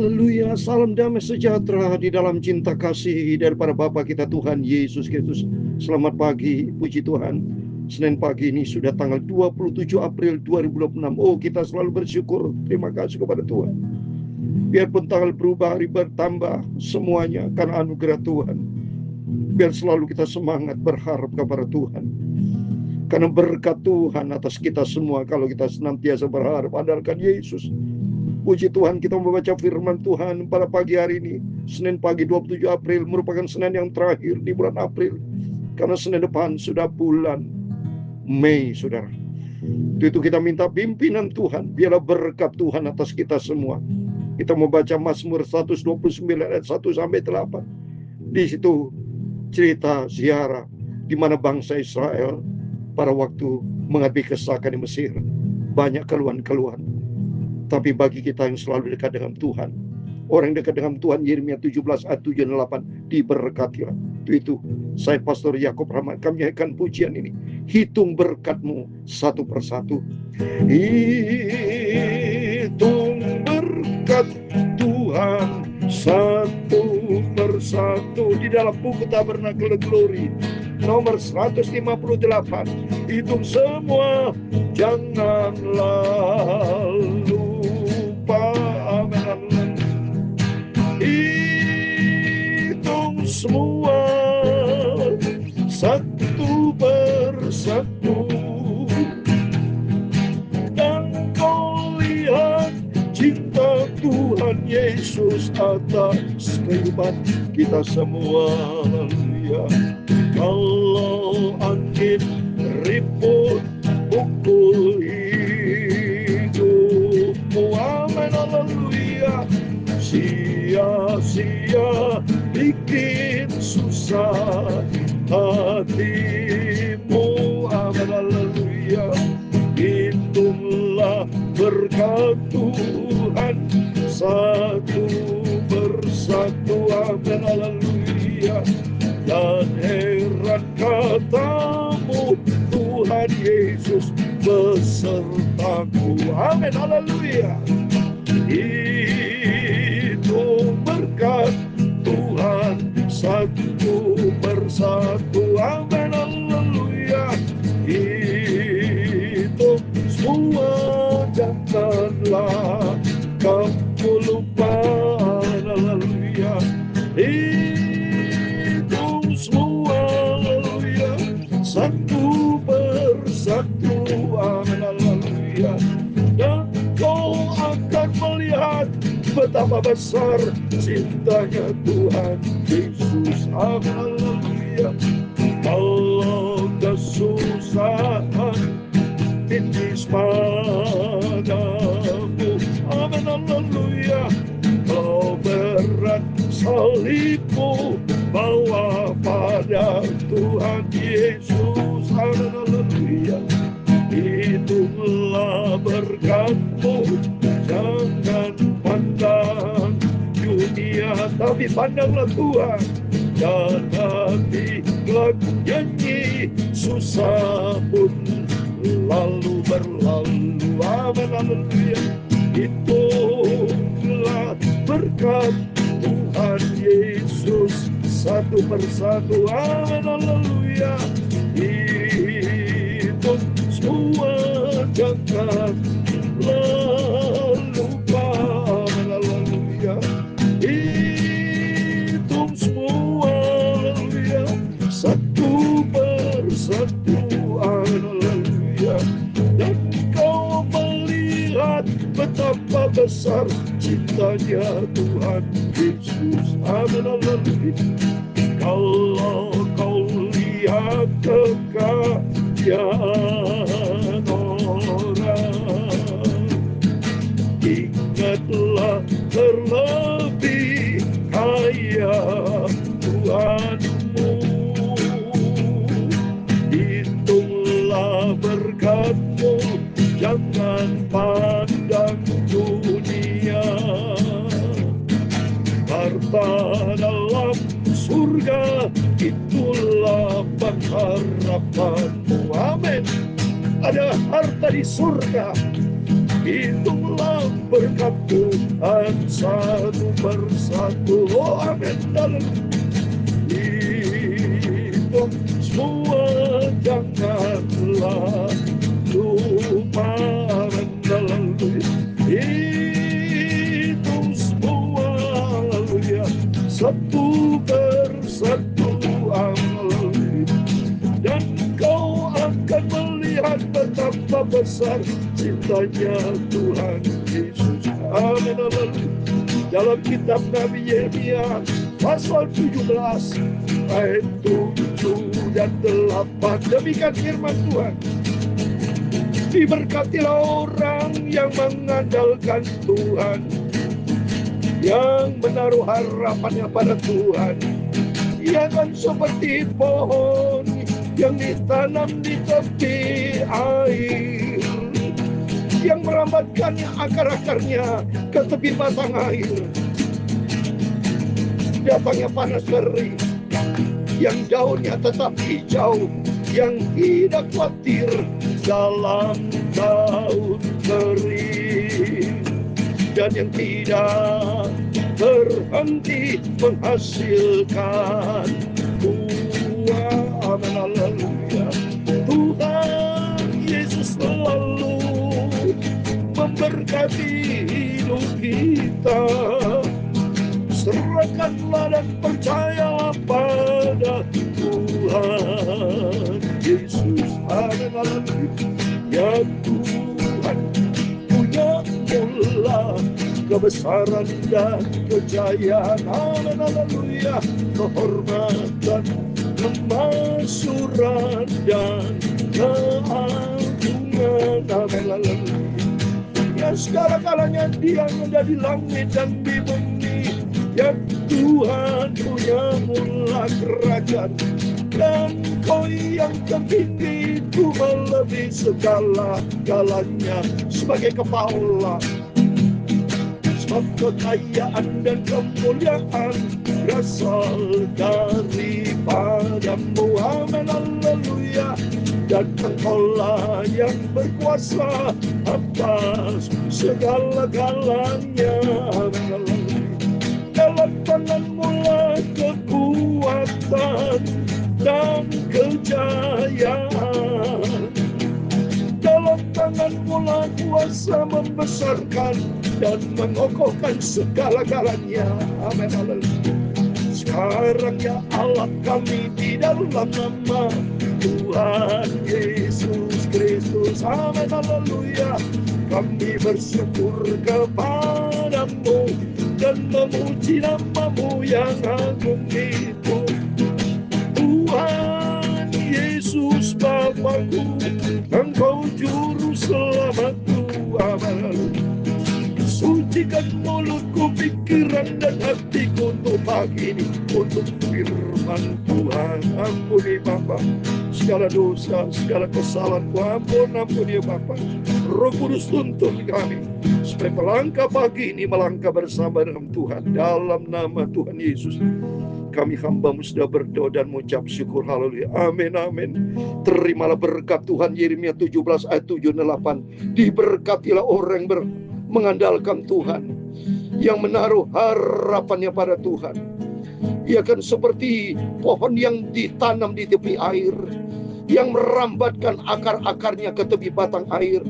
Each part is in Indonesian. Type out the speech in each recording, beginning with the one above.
Haleluya, salam damai sejahtera di dalam cinta kasih daripada Bapa kita Tuhan Yesus Kristus. Selamat pagi, puji Tuhan. Senin pagi ini sudah tanggal 27 April 2026. Oh, kita selalu bersyukur, terima kasih kepada Tuhan. Biarpun tanggal berubah, hari bertambah, semuanya karena anugerah Tuhan. Biar selalu kita semangat berharap kepada Tuhan. Karena berkat Tuhan atas kita semua kalau kita senantiasa berharap andalkan Yesus. Puji Tuhan, kita membaca firman Tuhan pada pagi hari ini. Senin pagi 27 April merupakan Senin yang terakhir di bulan April. Karena Senin depan sudah bulan Mei, saudara. Itu kita minta pimpinan Tuhan. Biarlah berkat Tuhan atas kita semua. Kita membaca Mazmur 129 ayat 1 sampai 8. Di situ cerita ziarah di mana bangsa Israel pada waktu menghadapi kesesakan di Mesir. Banyak keluhan-keluhan. Tapi bagi kita yang selalu dekat dengan Tuhan, orang yang dekat dengan Tuhan, Yeremia 17 ayat 7 dan 8, diberkatilah. Itu saya Pastor Yakob Rahmat, kami nyanyikan pujian ini. Hitung berkatmu satu persatu. Hitung berkat Tuhan satu persatu. Di dalam buku Tabernakel Glory nomor 158, hitung semua, janganlah lupa. Amin. Hitung semua satu persatu, dan kau lihat cinta Tuhan Yesus atas kehidupan kita semua. Ya, kalau angin ribut pukul hidupmu, amin, haleluya. Sia-sia bikin susah hatimu, amin, haleluya. Hitunglah berkat Tuhan satu persatu, amin, haleluya. Dan heran katamu, Tuhan Yesus besertaku, amin, haleluya. Itu berkat Tuhan satu persatu, amin, haleluya. Itu semua, janganlah kamu lupa, haleluya. Semua, haleluya, satu persatu, amin, haleluya. Dan kau akan melihat betapa besar cintanya Tuhan Yesus, amin, haleluya. Kalau kesusahan tindis padamu, amin, haleluya. Kalau berat salibmu bawa pada Tuhan Yesus, haleluya. Itulah berkatmu, jangan pandang dunia, tapi pandanglah Tuhan. Dan hatilah nyanyi, susah pun lalu berlalu, amin, haleluya. Itulah berkat Tuhan Yesus satu persatu, amin, haleluya. Hitung semua, janganlah lupa, amin, haleluya. Hitung semua, haleluya, satu persatu, amin, haleluya. Dan kau melihat betapa besar cintanya Tuhan Yesus, amin, haleluya. Kalau kau lihat kekayaan orang, ingatlah terlebih kaya Tuhanmu. Hitunglah berkatmu, jangan pandang dunia. Harta dalam surga, itulah pengharapanmu, amin. Ada harta di surga, hitunglah berkat Tuhan satu persatu. Oh amin. Itu semua janganlah lupa. Itu semua haleluya satu persatu haleluya. Dan kau akan melihat betapa besar cintanya Tuhan Yesus. Amin haleluya. Dalam kitab Nabi Yeremia pasal 17 ayat 7 dan 8, demikian firman Tuhan. Diberkatilah orang yang mengandalkan Tuhan, yang menaruh harapannya pada Tuhan. Ia kan seperti pohon yang ditanam di tepi air, yang merambatkannya akar-akarnya ke tepi batang air. Datangnya panas kering, yang daunnya tetap hijau, yang tidak khawatir dalam daun kering, dan yang tidak berhenti menghasilkan buah. Amin haleluya. Tuhan Yesus selalu memberkati hidup kita. Serahkanlah dan percayalah pada Tuhan Yesus. Amin haleluya. Ya Tuhan punya mula kebesaran dan kejayaan. Amin haleluya. Kehormatan, kemasyuran dan keagungan. Amin haleluya. Ya segala-galanya Dia yang ada di langit dan di bumi. Ya Tuhan punya mula kerajaan, dan Kau yang tertinggi itu melebihi segala-galanya sebagai kepala. Sebab kekayaan dan kemuliaan berasal daripadamu. Amin haleluya. Dan Engkaulah yang berkuasa atas segala-galanya. Amin haleluya. Dalam tangan-Mu lah kekuatan dan kejayaan. Dalam tangan-Mu lah kuasa membesarkan dan mengokohkan segala-galanya. Amin haleluya. Sekarang ya Allah kami di dalam nama Tuhan Yesus Kristus. Amin haleluya. Kami bersyukur kepadamu dan memuji nama-Mu yang agung itu. Tuhan Yesus Bapa-Ku, Engkau juru selamatku. Amin. Sucikan mulutku, pikiran dan hatiku untuk pagi ini, untuk firman Tuhan. Ampuni Bapa segala dosa, segala kesalahanku. Ampuni Bapa. Roh Kudus tuntun kami supaya melangkah pagi ini, melangkah bersama dengan Tuhan. Dalam nama Tuhan Yesus kami hamba-Mu sudah berdoa dan mengucap syukur. Haleluya. Amin amin. Terimalah berkat Tuhan. Yeremia 17 ayat 7 dan 8. Diberkatilah orang yang mengandalkan Tuhan, yang menaruh harapannya pada Tuhan. Ia kan seperti pohon yang ditanam di tepi air, yang merambatkan akar-akarnya ke tepi batang air,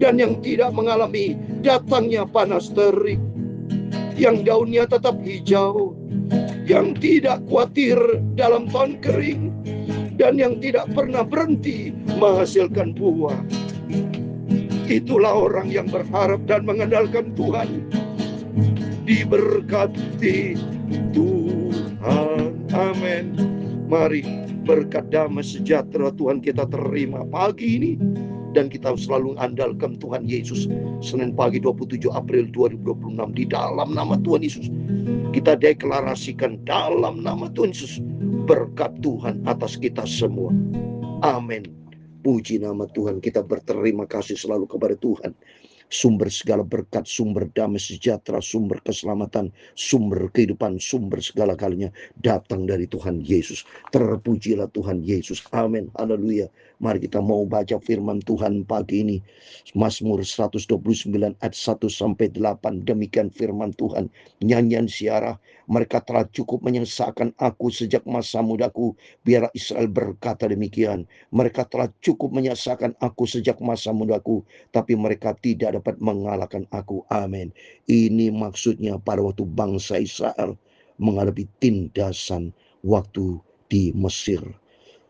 dan yang tidak mengalami datangnya panas terik, yang daunnya tetap hijau, yang tidak khawatir dalam tahun kering, dan yang tidak pernah berhenti menghasilkan buah. Itulah orang yang berharap dan mengandalkan Tuhan. Diberkati Tuhan. Amin. Mari berkat damai sejahtera Tuhan kita terima pagi ini, dan kita selalu andalkan Tuhan Yesus. Senin pagi 27 April 2026, di dalam nama Tuhan Yesus kita deklarasikan, dalam nama Tuhan Yesus, berkat Tuhan atas kita semua. Amin. Puji nama Tuhan. Kita berterima kasih selalu kepada Tuhan. Sumber segala berkat, sumber damai sejahtera, sumber keselamatan, sumber kehidupan, sumber segala galanya datang dari Tuhan Yesus. Terpujilah Tuhan Yesus. Amin. Haleluya. Mari kita mau baca firman Tuhan pagi ini. Mazmur 129 ayat 1 sampai 8. Demikian firman Tuhan. Nyanyian siarah. Mereka telah cukup menyengsakkan aku sejak masa mudaku. Biar Israel berkata demikian. Mereka telah cukup menyengsakkan aku sejak masa mudaku, tapi mereka tidak dapat mengalahkan aku. Amin. Ini maksudnya pada waktu bangsa Israel menghadapi tindasan waktu di Mesir.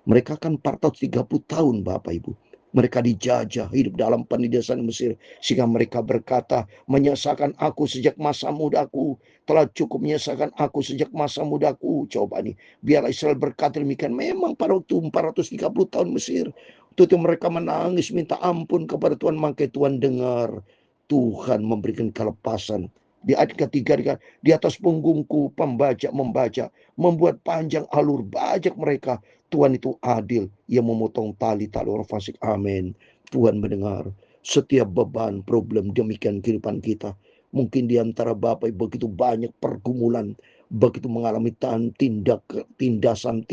Mereka kan 430 tahun Bapak Ibu. Mereka dijajah, hidup dalam penindasan Mesir. Sehingga mereka berkata, menyesakan aku sejak masa mudaku. Telah cukup menyesakan aku sejak masa mudaku. Coba nih, biar Israel berkata demikian. Memang pada waktu 430 tahun Mesir, itu mereka menangis minta ampun kepada Tuhan. Maka Tuhan dengar. Tuhan memberikan kelepasan. Di ayat ketiga, di atas punggungku pembajak membaca, membuat panjang alur bajak mereka. Tuhan itu adil, Ia memotong tali-tali orang fasik. Amin. Tuhan mendengar setiap beban, problem demikian kehidupan kita. Mungkin di antara Bapak begitu banyak pergumulan, begitu mengalami tindasan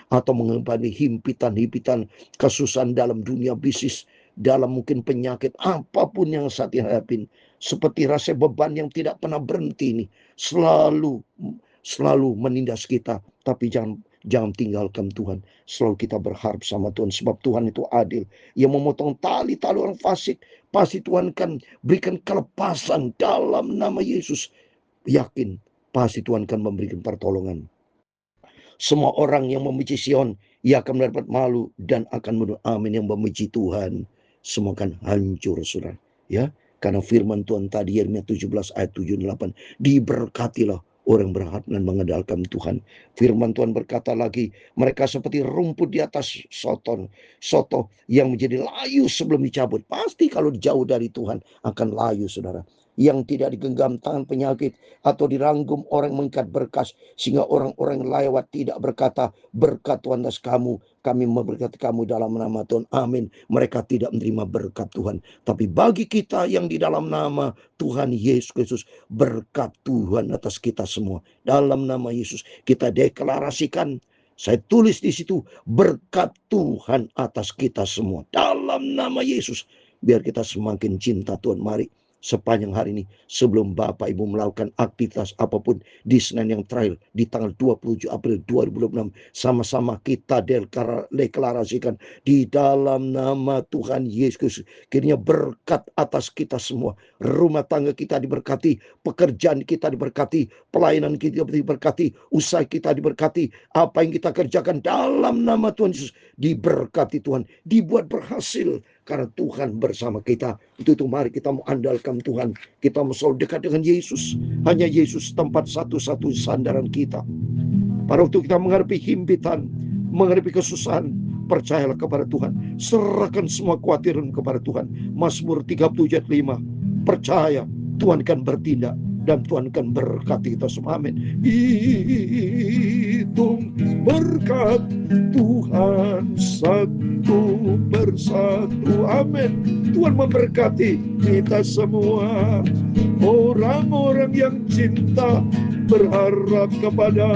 atau mengalami himpitan-himpitan, kesusahan dalam dunia bisnis, dalam mungkin penyakit apapun yang saat dihadapi, seperti rasa beban yang tidak pernah berhenti ini, selalu menindas kita. Tapi jangan tinggalkan Tuhan. Selalu kita berharap sama Tuhan. Sebab Tuhan itu adil. Ia memotong tali-tali orang fasik. Pasti Tuhan kan berikan kelepasan dalam nama Yesus. Yakin. Pasti Tuhan kan memberikan pertolongan. Semua orang yang membenci Sion, ia akan mendapat malu dan akan menurut. Amin. Yang membenci Tuhan, semua akan hancur, saudara. Ya, karena firman Tuhan tadi Yeremia 17 ayat 7 dan 8. Diberkatilah orang berharap dan mengandalkan Tuhan. Firman Tuhan berkata lagi, mereka seperti rumput di atas soto yang menjadi layu sebelum dicabut. Pasti kalau jauh dari Tuhan akan layu, saudara. Yang tidak digenggam tangan penyakit atau dirangkum orang mengikat berkas, sehingga orang-orang lewat tidak berkata, berkat Tuhan atas kamu, kami memberkati kamu dalam nama Tuhan. Amin. Mereka tidak menerima berkat Tuhan. Tapi bagi kita yang di dalam nama Tuhan Yesus Kristus, berkat Tuhan atas kita semua. Dalam nama Yesus kita deklarasikan. Saya tulis di situ, berkat Tuhan atas kita semua. Dalam nama Yesus. Biar kita semakin cinta Tuhan. Mari sepanjang hari ini, sebelum Bapak Ibu melakukan aktivitas apapun di Senin yang terakhir di tanggal 27 April 2026, sama-sama kita deklarasikan di dalam nama Tuhan Yesus. Kiranya berkat atas kita semua. Rumah tangga kita diberkati, pekerjaan kita diberkati, pelayanan kita diberkati, usaha kita diberkati, apa yang kita kerjakan dalam nama Tuhan Yesus diberkati Tuhan, dibuat berhasil. Karena Tuhan bersama kita. Itu mari kita mau andalkan Tuhan. Kita mau selalu dekat dengan Yesus. Hanya Yesus tempat satu-satu sandaran kita. Pada waktu kita menghadapi himpitan, menghadapi kesusahan, percayalah kepada Tuhan. Serahkan semua kekhawatiran kepada Tuhan. Mazmur 37 ayat 5. Percaya Tuhan akan bertindak dan Tuhan akan berkati kita semua. Amin. Hitung berkat Tuhan satu persatu. Amin. Tuhan memberkati kita semua. Orang-orang yang cinta berharap kepada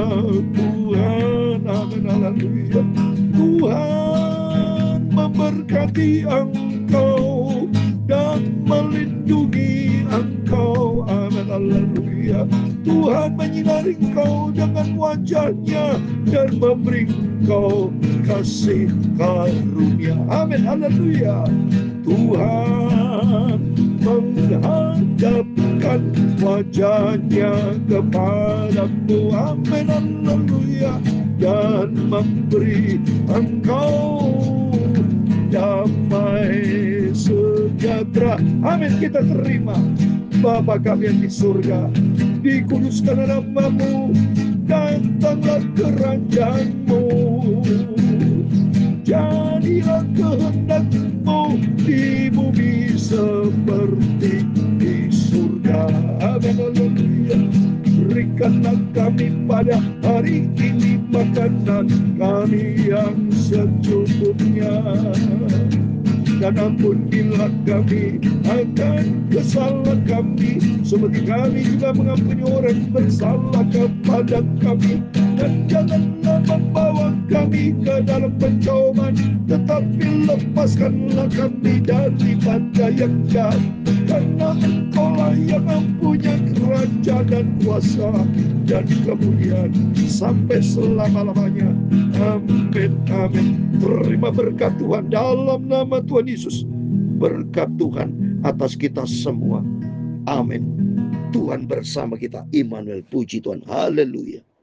Tuhan. Amin. Haleluya. Tuhan memberkati engkau dan melindungi engkau. Amin. Haleluya. Tuhan menyinari engkau dengan wajahnya dan memberi engkau kasih karunia. Amin. Haleluya. Tuhan menghadapkan wajahnya kepadamu. Amin. Haleluya. Dan memberi engkau damai sejahtera. Amin. Kita terima. Bapa kami yang di surga, dikuduskan namamu, datanglah kerajaan-Mu, jadilah kehendak-Mu di bumi seperti di surga. Amin. Haleluya. Berikanlah kami pada hari ini makanan kami yang secukupnya, dan ampunilah kami akan kesalahan kami, seperti kami juga mengampuni orang bersalah kepada kami. Dan janganlah membawa kami ke dalam pencobaan, tetapi lepaskanlah kami daripada yang jahat. Karena Engkaulah yang mempunyai kerajaan dan kuasa dan kemuliaan sampai selama-lamanya. Amin, amin. Terima berkat Tuhan dalam nama Tuhan Yesus. Berkat Tuhan atas kita semua. Amin. Tuhan bersama kita. Immanuel, puji Tuhan. Haleluya.